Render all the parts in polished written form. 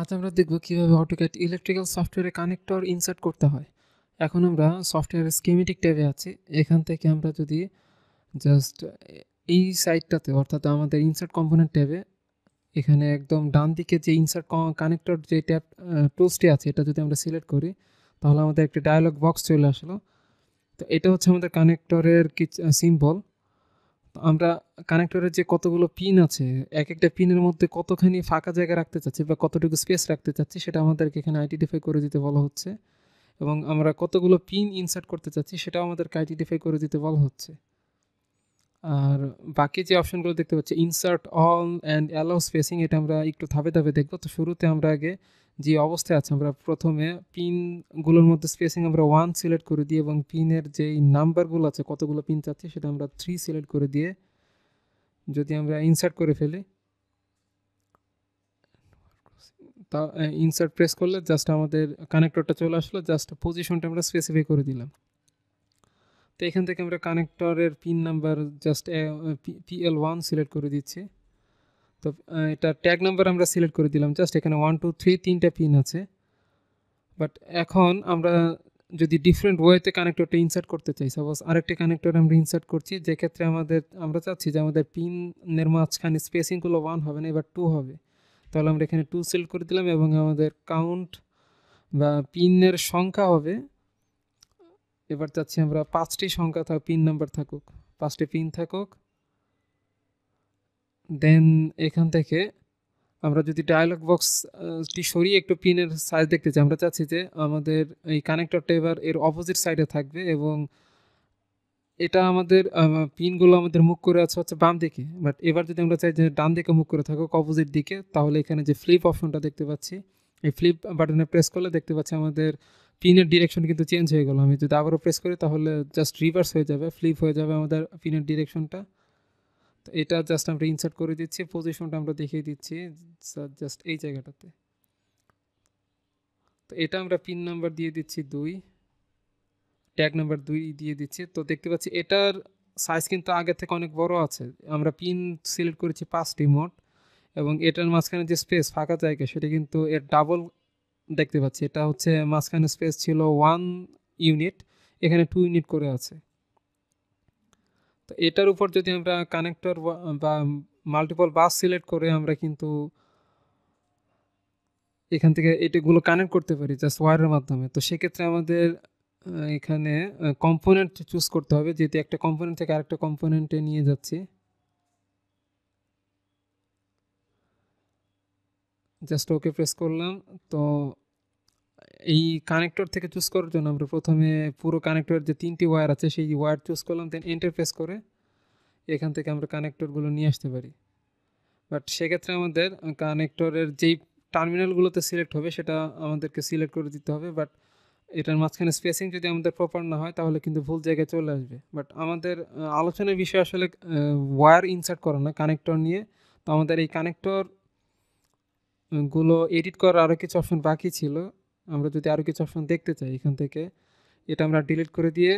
আজ আমরা দেখব কিভাবে অটোক্যাড ইলেকট্রিক্যাল সফটওয়্যারে কানেক্টর ইনসার্ট করতে হয়। এখন আমরা সফটওয়্যারের স্কিমেটিক ট্যাবে আছি। এখান থেকে আমরা যদি জাস্ট এই সাইটটাতে অর্থাৎ আমাদের ইনসার্ট কম্পোনেন্ট ট্যাবে এখানে একদম ডান দিকে যে ইনসার্ট কানেক্টর যে ট্যাব টুলসটি আছে এটা যদি আমরা সিলেক্ট করি তাহলে আমাদের একটি ডায়ালগ বক্স চলে আসলো। তো এটা হচ্ছে আমাদের কানেক্টরের সিম্বল। আমরা কানেক্টরের যে কতগুলো পিন আছে এক একটা পিনের মধ্যে কতখানি ফাঁকা জায়গা রাখতে চাচ্ছি বা কতটুকু স্পেস রাখতে চাচ্ছি সেটা আমাদেরকে এখানে আইডেন্টিফাই করে দিতে বলা হচ্ছে, এবং আমরা কতগুলো পিন ইনসার্ট করতে চাচ্ছি সেটাও আমাদেরকে আইডেন্টিফাই করে দিতে বলা হচ্ছে। আর বাকি যে অপশনগুলো দেখতে পাচ্ছি insert all and allow spacing, এটা আমরা একটু ধাপে ধাপে দেখব। তো শুরুতে আমরা আগে যে অবস্থায় আছে আমরা প্রথমে পিনগুলোর মধ্যে স্পেসিং আমরা 1 সিলেক্ট করে দিই এবং পিনের যেই নাম্বারগুলো আছে কতগুলো পিন চাচ্ছি সেটা আমরা 3 সিলেক্ট করে দিয়ে যদি আমরা ইনসার্ট করে ফেলি তা ইনসার্ট প্রেস করলে জাস্ট আমাদের কানেক্টরটা চলে আসলো, জাস্ট পজিশনটা আমরা স্পেসিফাই করে দিলাম। তো এখান থেকে আমরা কানেক্টরের pin number just PL1 select করে দিচ্ছি। তো এটা ট্যাগ নাম্বার আমরা সিলেক্ট করে দিলাম, জাস্ট এখানে 1 2 3 তিনটা পিন আছে। বাট এখন আমরা যদি ডিফারেন্ট ওয়েতে কানেক্টরটা ইনসার্ট করতে চাই, সাপোজ আরেকটি কানেক্টর আমরা ইনসার্ট করছি যে ক্ষেত্রে আমরা চাচ্ছি যে আমাদের পিনের মাঝখানে স্পেসিংগুলো 1 হবে না, এবার 2 হবে। তাহলে আমরা এখানে 2 সিলেক্ট করে দিলাম এবং আমাদের কাউন্ট বা পিনের সংখ্যা হবে, এবার চাচ্ছি আমরা 5টি সংখ্যা পিন নাম্বার থাকুক, 5টি পিন থাকুক। দেন এখান থেকে আমরা যদি ডায়ালগ বক্সটি সরিয়ে একটু পিনের সাইজ দেখতে চাই, আমরা চাচ্ছি যে আমাদের এই কানেক্টরটা এবার এর অপোজিট সাইডে থাকবে এবং এটা আমাদের পিনগুলো আমাদের মুখ করে আছে হচ্ছে বাম দিকে। বাট এবার যদি আমরা চাই যে ডান দিকে মুখ করে থাকুক অপোজিট দিকে, তাহলে এখানে যে ফ্লিপ অপশনটা দেখতে পাচ্ছি এই ফ্লিপ বাটনে প্রেস করলে দেখতে পাচ্ছি আমাদের পিনের ডিরেকশন কিন্তু চেঞ্জ হয়ে গেল। আমি যদি আবারও প্রেস করি তাহলে জাস্ট রিভার্স হয়ে যাবে, ফ্লিপ হয়ে যাবে আমাদের পিনের ডিরেকশনটা। তো এটা জাস্ট আমরা ইনসার্ট করে দিচ্ছি, পজিশনটা আমরা দেখিয়ে দিচ্ছি জাস্ট এই জায়গাটাতে। তো এটা আমরা পিন নাম্বার দিয়ে দিচ্ছি 2, ট্যাগ নাম্বার 2 দিয়ে দিচ্ছি। তো দেখতে পাচ্ছি এটার সাইজ কিন্তু আগের থেকে অনেক বড় আছে। আমরা পিন সিলেক্ট করেছি 5টি মোট এবং এটার মাঝখানে যে স্পেস ফাঁকা জায়গা সেটা কিন্তু এর ডাবল দেখতে পাচ্ছি। এটা হচ্ছে মাঝখানে স্পেস ছিল 1 ইউনিট, এখানে 2 ইউনিট করে আছে। তো এটার উপর যদি আমরা কানেক্টর বা মাল্টিপল বাস সিলেক্ট করে আমরা কিন্তু এখান থেকে এটাগুলো কানেক্ট করতে পারি জাস্ট ওয়্যারের মাধ্যমে। তো সেক্ষেত্রে আমাদের এখানে কম্পোনেন্ট চুজ করতে হবে, যেহেতু একটা কম্পোনেন্ট থেকে আরেকটা কম্পোনেন্টে নিয়ে যাচ্ছি। জাস্ট ওকে প্রেস করলাম। তো এই কানেক্টর থেকে চুজ করার জন্য আমরা প্রথমে পুরো কানেক্টরের যে 3টি ওয়্যার আছে সেই ওয়্যার চুজ করলাম, দেন এন্টার প্রেস করে এখান থেকে আমরা কানেক্টরগুলো নিয়ে আসতে পারি। বাট সেক্ষেত্রে আমাদের কানেক্টরের যেই টার্মিনালগুলোতে সিলেক্ট হবে সেটা আমাদেরকে সিলেক্ট করে দিতে হবে। বাট এটার মাঝখানে স্পেসিং যদি আমাদের প্রপার না হয় তাহলে কিন্তু ভুল জায়গায় চলে আসবে। বাট আমাদের আলোচনার বিষয় আসলে ওয়্যার ইনসার্ট করা না, কানেক্টর নিয়ে। তো আমাদের এই কানেক্টরগুলো এডিট করার আরও কিছু অপশন বাকি ছিল। আমরা যদি আরও কিছু অপশন দেখতে চাই এখান থেকে, এটা আমরা ডিলিট করে দিয়ে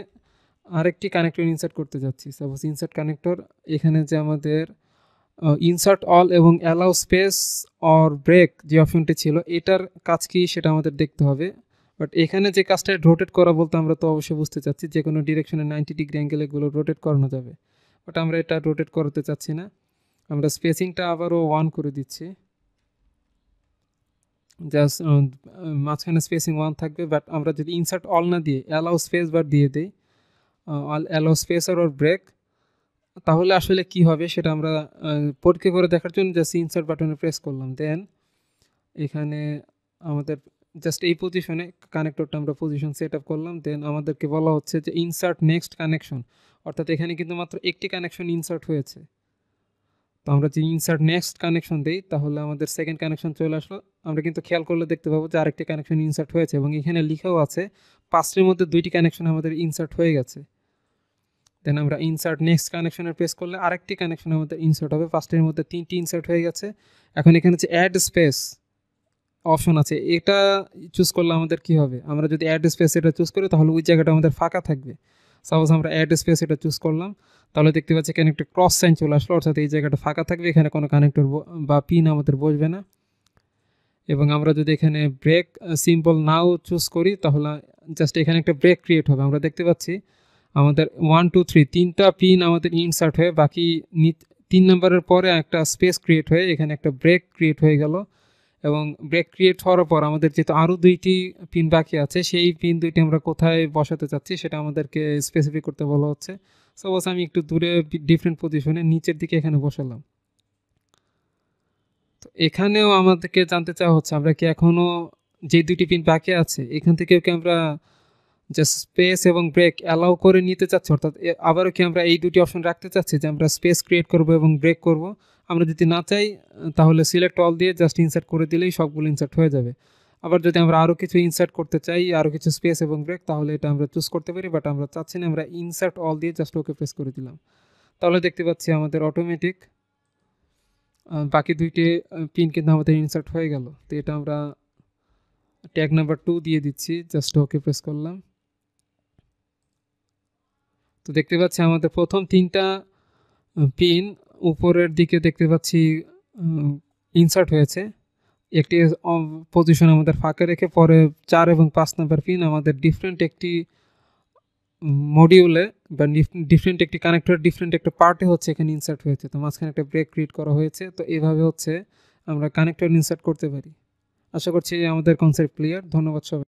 আরেকটি কানেক্টর ইনসার্ট করতে যাচ্ছি। সাপোজ ইনসার্ট কানেক্টর, এখানে যে আমাদের ইনসার্ট অল এবং অ্যালাউ স্পেস অর ব্রেক যে অপশনটি ছিল এটার কাজ কি সেটা আমাদের দেখতে হবে। বাট এখানে যে কাজটা রোটেট করা বলতে আমরা তো অবশ্যই বুঝতে চাচ্ছি যে কোনো ডিরেকশনে 90 ডিগ্রি অ্যাঙ্গেল এগুলো রোটেট করানো যাবে। বাট আমরা এটা রোটেট করাতে চাচ্ছি না, আমরা স্পেসিংটা আবারও 1 করে দিচ্ছি, জাস্ট মাঝখানে স্পেসিং 1 থাকবে। বাট আমরা যদি ইনসার্ট অল না দিয়ে অ্যালাউ স্পেস বার দিয়ে দিই, অ্যালাউ স্পেস আর ব্রেক, তাহলে আসলে কি হবে সেটা আমরা পরীক্ষা করে দেখার জন্য জাস্ট ইনসার্ট বাটনে প্রেস করলাম। দেন এখানে আমাদের জাস্ট এই পজিশনে কানেক্টরটা আমরা পজিশন সেট আপ করলাম। দেন আমাদেরকে বলা হচ্ছে যে ইনসার্ট নেক্সট কানেকশন, অর্থাৎ এখানে কিন্তু মাত্র একটি কানেকশন ইনসার্ট হয়েছে। তো আমরা যে ইনসার্ট নেক্সট কানেকশন দিই তাহলে আমাদের সেকেন্ড কানেকশন চলে আসলো। আমরা কিন্তু খেয়াল করলে দেখতে পাবো যে আরেকটি কানেকশন ইনসার্ট হয়েছে এবং এখানে লেখাও আছে 5টির মধ্যে 2টি কানেকশন আমাদের ইনসার্ট হয়ে গেছে। দেন আমরা ইনসার্ট নেক্সট কানেকশনে প্রেস করলে আরেকটি কানেকশন আমাদের ইনসার্ট হবে, 5টির মধ্যে 3টি ইনসার্ট হয়ে গেছে। এখন এখানে যে অ্যাড স্পেস অপশন আছে এটা চুজ করলে আমাদের কি হবে, আমরা যদি অ্যাড স্পেস এটা চুজ করি তাহলে ওই জায়গাটা আমাদের ফাঁকা থাকবে। সাপোজ আমরা অ্যাড স্পেস এটা চুজ করলাম, তাহলে দেখতে পাচ্ছি এখানে একটা ক্রস সাইন চলে আসলো, অর্থাৎ এই জায়গাটা ফাঁকা থাকবে, এখানে কোনো কানেক্টর বা পিন আমাদের বসবে না। এবং আমরা যদি এখানে ব্রেক সিম্বল নাও চুজ করি তাহলে জাস্ট এখানে একটা ব্রেক ক্রিয়েট হবে। আমরা দেখতে পাচ্ছি আমাদের 1 2 3 তিনটা পিন আমাদের ইনসার্ট হয়ে বাকি 3 নম্বরের পরে একটা স্পেস ক্রিয়েট হয়ে এখানে একটা ব্রেক ক্রিয়েট হয়ে গেল। এবং ব্রেক ক্রিয়েট হওয়ার পর আমাদের যেহেতু আরও 2টি পিন বাকি আছে, সেই পিন 2টি আমরা কোথায় বসাতে চাচ্ছি সেটা আমাদেরকে স্পেসিফিক করতে বলা হচ্ছে। সাপোজ আমি একটু দূরে ডিফারেন্ট পজিশনে নিচের দিকে এখানে বসালাম। তো এখানেও আমাদেরকে জানতে চাওয়া হচ্ছে আমরা কি এখনও যে 2টি পিন বাকি আছে এখান থেকেও কি আমরা জাস্ট স্পেস এবং ব্রেক অ্যালাউ করে নিতে চাচ্ছি, অর্থাৎ আবারও কি আমরা এই 2টি অপশন রাখতে চাচ্ছি যে আমরা স্পেস ক্রিয়েট করব এবং ব্রেক করব। আমরা যদি না চাই তাহলে সিলেক্ট অল দিয়ে জাস্ট ইনসার্ট করে দিলেই সবগুলো ইনসার্ট হয়ে যাবে। আবার যদি আমরা আরও কিছু ইনসার্ট করতে চাই, আরও কিছু স্পেস এবং ব্রেক, তাহলে এটা আমরা চুজ করতে পারি, বাট আমরা চাচ্ছি না, আমরা ইনসার্ট অল দিয়ে জাস্ট ওকে প্রেস করে দিলাম। তাহলে দেখতে পাচ্ছি আমাদের অটোমেটিক বাকি 2টি পিন কিন্তু আমাদের ইনসার্ট হয়ে গেল। তো এটা আমরা ট্যাগ নাম্বার 2 দিয়ে দিচ্ছি, জাস্ট ওকে প্রেস করলাম। তো দেখতে পাচ্ছি আমাদের প্রথম 3টা পিন উপরের দিকে দেখতে পাচ্ছি ইনসার্ট হয়েছে। একটি পজিশন আমাদের ফাঁকা রেখে পরে 4 এবং 5 নাম্বার পিন আমাদের ডিফারেন্ট একটি মডিউলে বা ডিফারেন্ট একটি কানেক্টর ডিফারেন্ট একটা পার্টে হচ্ছে এখানে ইনসার্ট হয়েছে। তো মাঝখানে একটা ব্রেক ক্রিয়েট করা হয়েছে। তো এইভাবে হচ্ছে আমরা কানেক্টর ইনসার্ট করতে পারি। আশা করছি আমাদের কনসেপ্ট ক্লিয়ার। ধন্যবাদ সবাই।